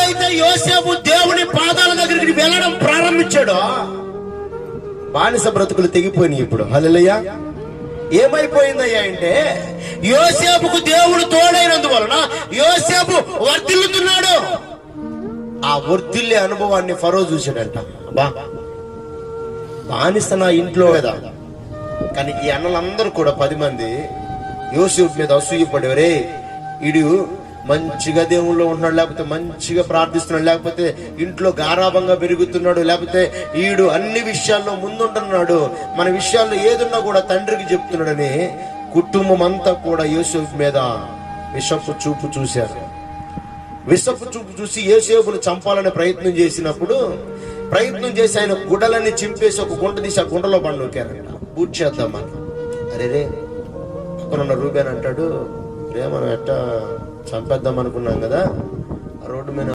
ఎప్పుడైతే యోసేపు దేవుని పాదాల దగ్గరికి వెళ్ళడం ప్రారంభించాడో బానిస బ్రతుకులు తెగిపోయినాయి. ఇప్పుడు హల్లెలూయా. ఏమైపోయిందయ్యా అంటే, యోసేపుకు దేవుడు తోడైనందువలన యోసేపు వర్ధిల్లుతున్నాడు. ఆ వర్ధిల్లే అనుభవాన్ని ఫరో చూశాడంట. బానిస నా ఇంట్లో కదా, కానీ ఈ అన్నలందరూ కూడా 10 మంది యోసేపు మీద అసూయపడేవరే, ఈడు మంచిగా దేవుళ్ళో ఉంటున్నాడు, లేకపోతే మంచిగా ప్రార్థిస్తున్నాడు, లేకపోతే ఇంట్లో గారాభంగా పెరుగుతున్నాడు, లేకపోతే ఈడు అన్ని విషయాల్లో ముందుంటున్నాడు, మన విషయాల్లో ఏదున్నా కూడా తండ్రికి చెప్తున్నాడని కుటుంబం అంతా కూడా యోసేపు మీద విషపు చూపు చూశారు. విషపు చూపు చూసి యోసేపును చంపాలని ప్రయత్నం చేసినప్పుడు, ప్రయత్నం చేసి ఆయన గుడ్డలన్నీ చింపేసి ఒక గుంట తీసి ఆ గుంటలో పండుకారంట, పూర్తి చేద్దామని. అరేరే పక్కనున్న రూబేన్ అంటాడు, రే మనం ఎట్టా చంపేద్దాం అనుకున్నాం కదా, రోడ్డు మీద